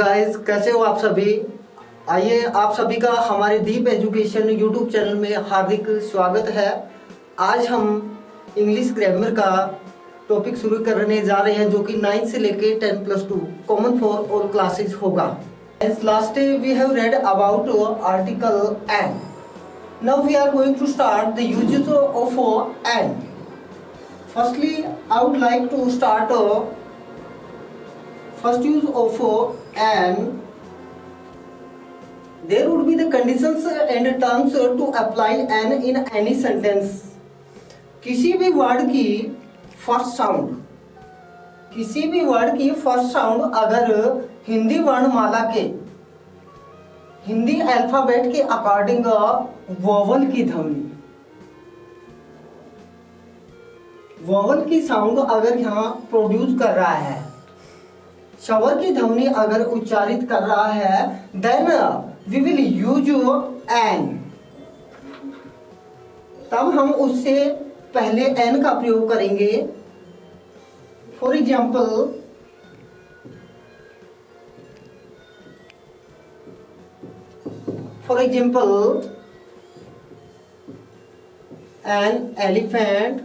Guys, कैसे हो आप सभी। आइए आप सभी का हमारे दीप एजुकेशन यूट्यूब चैनल में हार्दिक स्वागत है। आज हम इंग्लिश ग्रामर का टॉपिक शुरू करने जा रहे हैं, जो कि 9 से लेके 10+2 कॉमन फॉर ऑल क्लासेस होगा। Last day we have read about article and. Now we are going to start the uses of and. Firstly I would like to start first use of and. There would be the conditions and terms to apply an in any sentence. किसी भी word की first sound अगर हिंदी वर्णमाला के Hindi alphabet के according vowel की sound अगर यहाँ प्रोड्यूस कर रहा है, शवर की ध्वनि अगर उच्चारित कर रहा है, then we will use an. तब हम उससे पहले एन का प्रयोग करेंगे। For example, an elephant,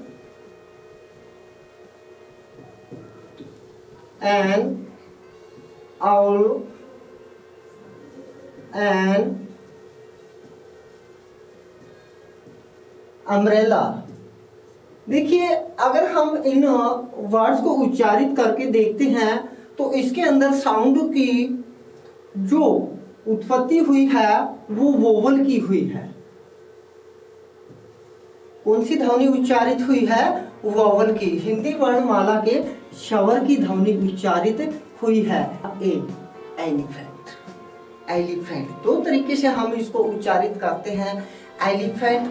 an owl, and umbrella। देखिए, अगर हम इन वर्ड्स को उच्चारित करके देखते हैं तो इसके अंदर साउंड की जो उत्पत्ति हुई है वो वोवल की हुई है। कौन सी ध्वनि उच्चारित हुई है? वोवल की। हिंदी वर्णमाला के शवर की ध्वनि उच्चारित हुई है। एलिफेंट दो तरीके से हम इसको उच्चारित करते हैं, एलिफेंट,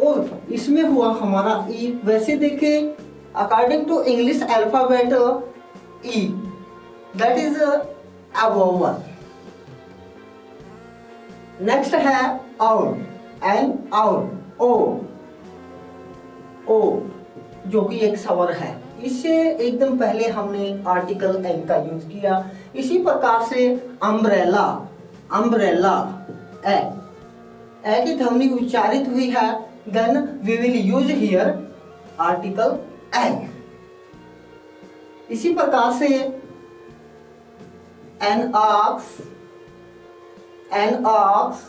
और इसमें हुआ हमारा ई। वैसे देखें, according to English alphabet E, that is a vowel. Next है आउल, एन आउल, ओ जो कि एक स्वर है। इससे एकदम पहले हमने आर्टिकल एन का यूज किया। इसी प्रकार से अम्ब्रेला, ए की ध्वनि उच्चारित हुई है, then we will use here article an. इसी प्रकार से an ox, an art,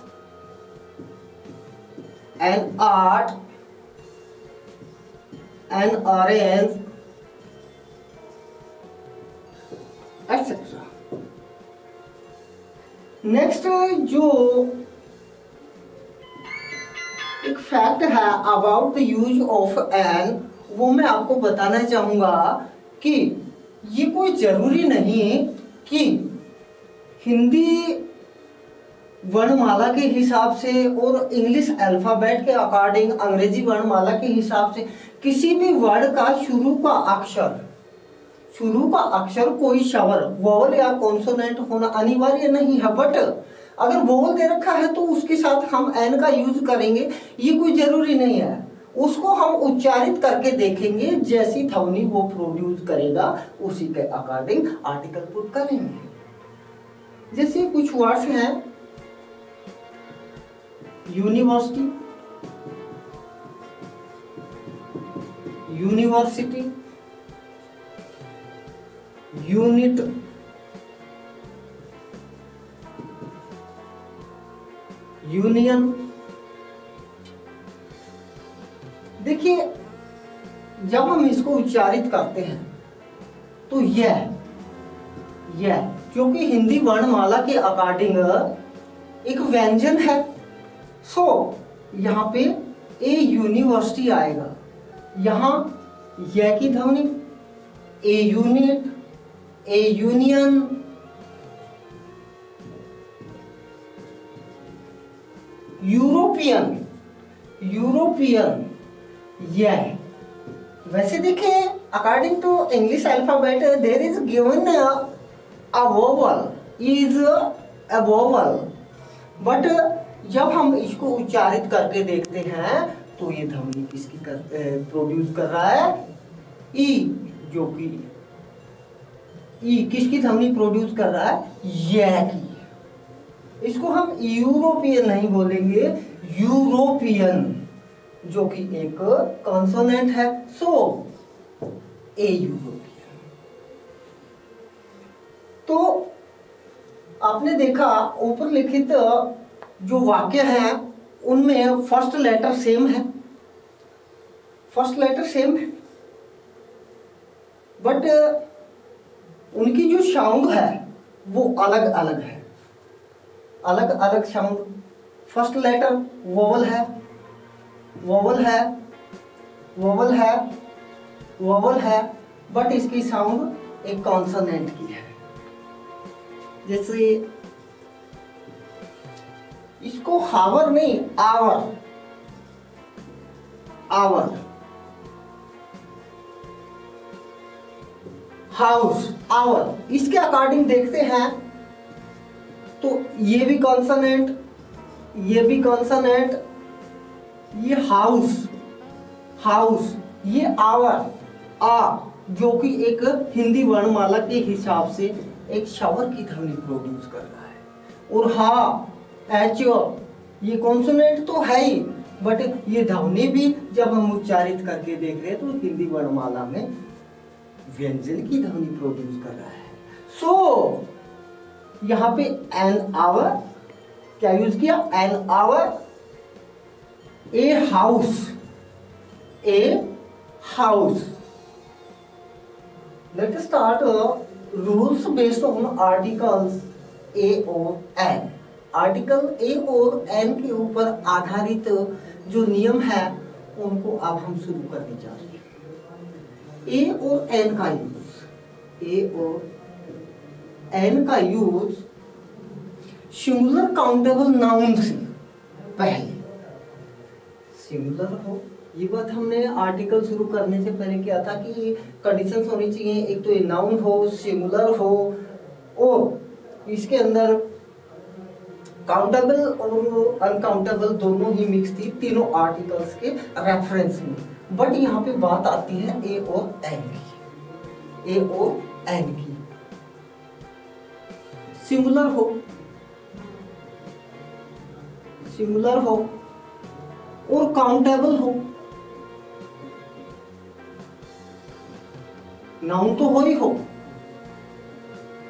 an orange, etcetera. Next जो एक फैक्ट है about the use of an, वो मैं आपको बताना चाहूंगा कि ये कोई जरूरी नहीं कि हिंदी वर्णमाला के हिसाब से और इंग्लिश अल्फाबेट के अकॉर्डिंग अंग्रेजी वर्णमाला के हिसाब से किसी भी वर्ड का शुरू का अक्षर कोई शवर, वोवल या कॉन्सोनेंट होना अनिवार्य नहीं है। बट अगर वोवल दे रखा है तो उसके साथ हम एन का यूज करेंगे, ये कोई जरूरी नहीं है। उसको हम उच्चारित करके देखेंगे, जैसी ध्वनि वो प्रोड्यूस करेगा उसी के अकॉर्डिंग आर्टिकल पुट करेंगे। जैसे कुछ वर्ड्स हैं, यूनिवर्सिटी, यूनिवर्सिटी, यूनिट, यूनियन। देखिए, जब हम इसको उच्चारित करते हैं तो यह क्योंकि हिंदी वर्णमाला के अकॉर्डिंग एक व्यंजन है, सो यहाँ पे ए यूनिवर्सिटी आएगा। यहाँ यह की ध्वनि, a unit, a union, European, यह। वैसे देखें, according to English alphabet there is given a vowel, but जब हम इसको उच्चारित करके देखते हैं तो ये ध्वनि किसकी प्रोड्यूस कर रहा है? ई, जो कि ई किसकी ध्वनि प्रोड्यूस कर रहा है? ये की। इसको हम यूरोपियन नहीं बोलेंगे, यूरोपियन, जो कि एक कॉन्सोनेंट है। सो ए यूरोपियन। तो आपने देखा ऊपर लिखित जो वाक्य हैं उनमें फर्स्ट लेटर सेम है, फर्स्ट लेटर सेम है, बट उनकी जो साउंड है वो अलग अलग है, अलग अलग साउंड। फर्स्ट लेटर वोवल है, वोवल है, वोवल है, वोवल है, बट इसकी साउंड एक कॉन्सोनेंट की है। जैसे इसको हावर नहीं, आवर, आवर, हाउस, आवर, इसके अकॉर्डिंग देखते हैं तो ये भी कॉन्सोनेंट, ये भी कॉन्सोनेंट, ये हाउस, हाउस, ये आवर, आ, जो कि एक हिंदी वर्णमाला के हिसाब से एक शावर की ध्वनि प्रोड्यूस कर रहा है। और हा, एच, ये कॉन्सोनेंट तो है ही, बट ये ध्वनि भी जब हम उच्चारित करके देख रहे हैं तो हिंदी वर्णमाला में व्यंजन की ध्वनि प्रोड्यूस कर रहा है। सो यहाँ पे एन आवर क्या यूज किया? An hour, a house, a house. Let start rules based on articles a और एन। आर्टिकल ए और एन के ऊपर आधारित जो नियम है उनको अब हम शुरू करने जा रहे हैं। ए और एन का यूज, ए और एन का यूज सिंगुलर काउंटेबल नाउन से पहले, सिंगुलर हो, ये बात हमने आर्टिकल शुरू करने से पहले किया था कि कंडीशंस होनी चाहिए, एक तो ये नाउन हो, सिंगुलर हो, और इसके अंदर काउंटेबल और अनकाउंटेबल दोनों ही मिक्स थी तीनों आर्टिकल्स के रेफरेंस में। बट यहाँ पे बात आती है ए और एन की, ए और एन की। सिंगुलर हो, सिंगुलर हो और काउंटेबल हो, नाउन तो हो ही हो,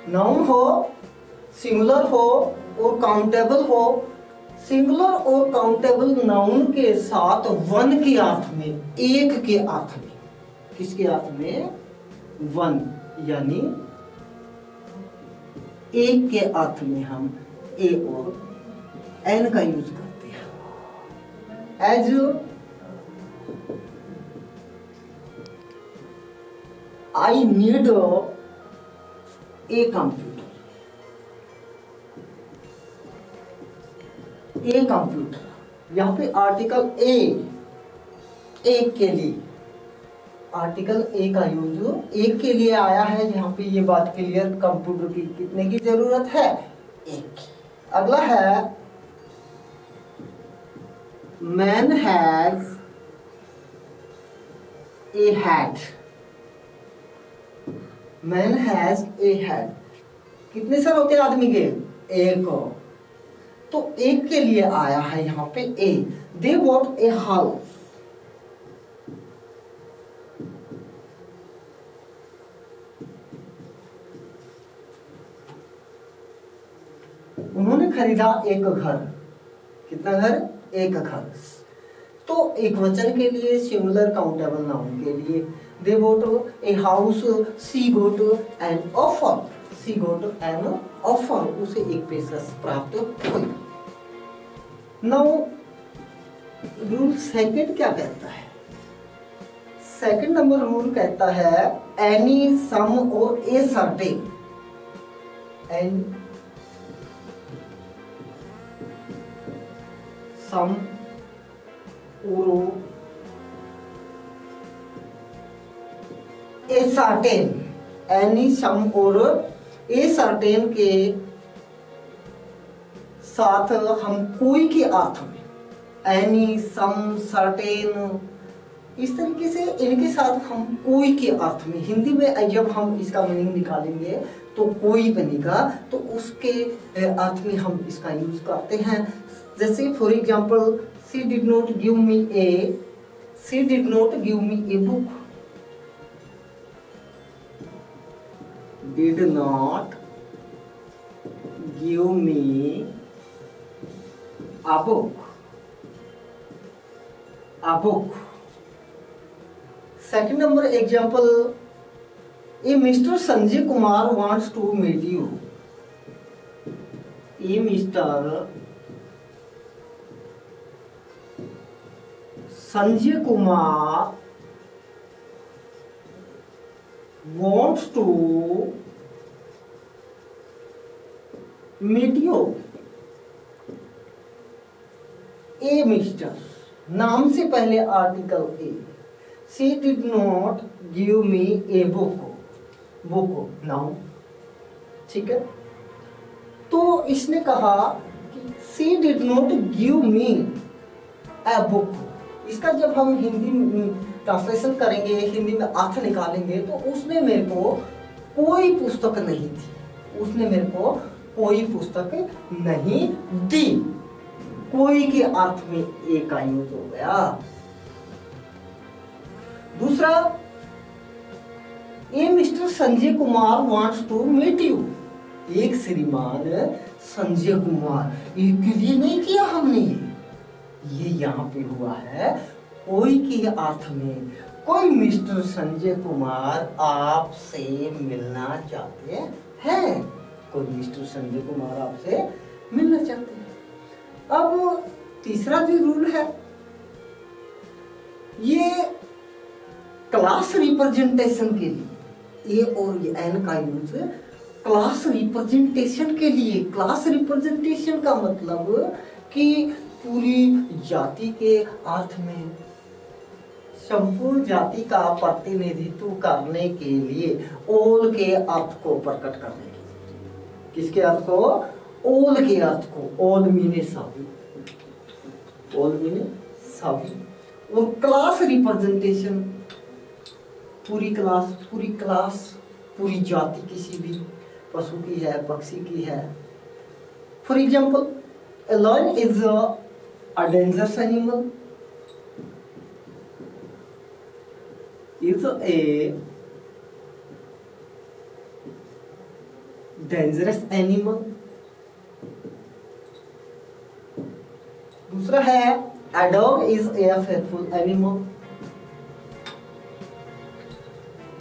नाउन हो, सिंगुलर हो और काउंटेबल हो। सिंगुलर और काउंटेबल नाउन के साथ वन के अर्थ में, एक के अर्थ में, किसके अर्थ में? वन, यानी एक के अर्थ में हम ए और एन का यूज करते हैं। As I need a computer, a computer. यहां पे आर्टिकल ए, एक के लिए, आर्टिकल ए का यूज एक के लिए आया है। यहाँ पे ये बात क्लियर, कंप्यूटर की कितने की जरूरत है? एक की। अगला है man has a hat, man has a hat. कितने सर होते हैं आदमी के? एक। तो एक के लिए आया है यहाँ पे ए। दे वॉट ए हाउस, उन्होंने खरीदा एक घर। कितना घर? एक घर। तो एक वचन के लिए, सिंगुलर काउंटेबल नाउन के लिए, they want a house, she got an offer, she got an offer, उसे एक पेशकश प्राप्त हुई। नाउ रूल सेकंड क्या कहता है? सेकंड नंबर रूल कहता है एनी, सम और ए सर्टेन। एन, सम और ए सर्टेन, एनी, सम और ए सर्टेन के साथ हम कोई के अर्थ में, एनी, सम, सर्टेन इस तरीके से इनके साथ हम कोई के अर्थ में, हिंदी में जब हम इसका मीनिंग निकालेंगे तो कोई बनेगा, तो उसके अर्थ में हम इसका यूज करते हैं। जैसे for example, she did not give me a book, did not give me a book. Second number example, a Mr. Sanjay Kumar wants to meet you. A Mr. Sanjay Kumar wants to meet you. A mister, नाम से पहले article a. She did not give me a book noun, ठीक है। तो इसने कहा कि she did not give me a book. इसका जब हम हिंदी में ट्रांसलेशन करेंगे, हिंदी में अर्थ निकालेंगे, तो उसने मेरे को कोई पुस्तक नहीं थी, उसने मेरे को कोई पुस्तक नहीं दी। कोई के अर्थ में एक का यूज हो गया। दूसरा, a mister Sanjay Kumar wants to meet you. एक श्रीमान संजय कुमार, के लिए नहीं किया हमने, ये यहाँ पे हुआ है कोई के अर्थ में। कोई मिस्टर संजय कुमार आपसे मिलना चाहते हैं, कोई मिस्टर संजय कुमार आपसे मिलना चाहते हैं। अब तीसरा जो रूल है, ये क्लास रिप्रेजेंटेशन के लिए, ए और एन का यूज क्लास रिप्रेजेंटेशन के लिए। क्लास रिप्रेजेंटेशन का मतलब कि पूरी जाति के अर्थ में, संपूर्ण जाति का प्रतिनिधित्व करने के लिए, ऑल के अर्थ को प्रकट करने के लिए। किसके अर्थ को? ऑल के अर्थ को। ऑल मीने सभी, ऑल मीने सभी। और क्लास रिप्रेजेंटेशन, पूरी क्लास, पूरी जाति, किसी भी पशु की है, पक्षी की है। For example, a lion is a dangerous animal, is a dangerous animal। दूसरा है a dog is a faithful animal,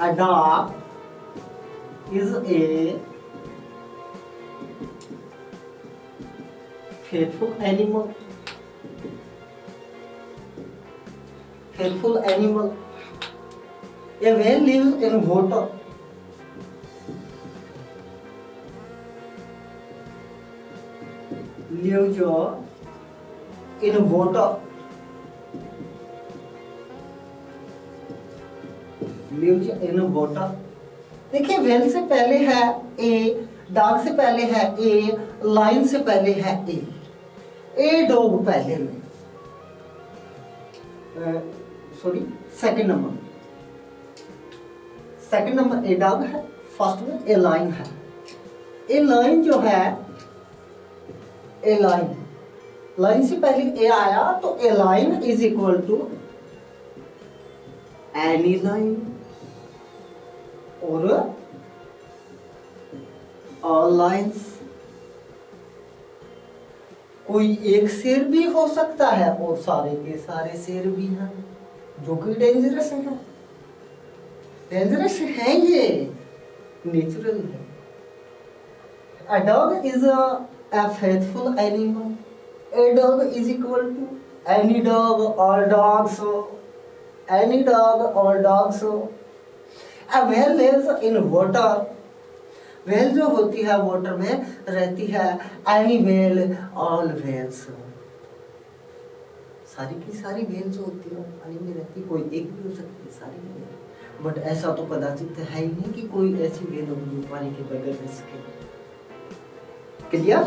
a dog is a faithful animal, faithful animal। A whale lives in water, lives in water, lives in water। देखिए, whale से पहले है ए, dog से पहले है ए, line से पहले है ए डॉग पहले में, sorry second number a dog है, फर्स्ट में ए लाइन है। ए लाइन जो है, ए लाइन से पहले ए आया तो a line is equal to any line और ऑल लाइन्स। कोई एक शेर भी हो सकता है और सारे के सारे शेर भी हैं, जो कि डेंजरस है। डेंजरस है, ये नेचुरल है। A dog is a faithful animal. A dog is equal to any dog, all dogs, any dog, all dogs। A whale lives in water। whale जो होती है वाटर में रहती है, any whale, all whales। सारी की सारी whale जो होती है पानी में रहती है, कोई एक भी हो सकती है, सारी whale। बट ऐसा तो कदाचित है ही नहीं कि कोई ऐसी whale हो जो पानी के बगैर रह सके। क्लियर?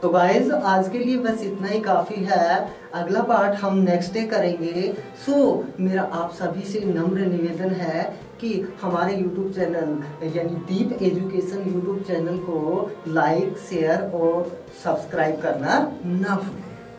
तो गाइज आज के लिए बस इतना ही काफ़ी है। अगला पार्ट हम नेक्स्ट डे करेंगे। सो मेरा आप सभी से नम्र निवेदन है कि हमारे YouTube चैनल यानी दीप एजुकेशन YouTube चैनल को लाइक, शेयर और सब्सक्राइब करना ना भूलें।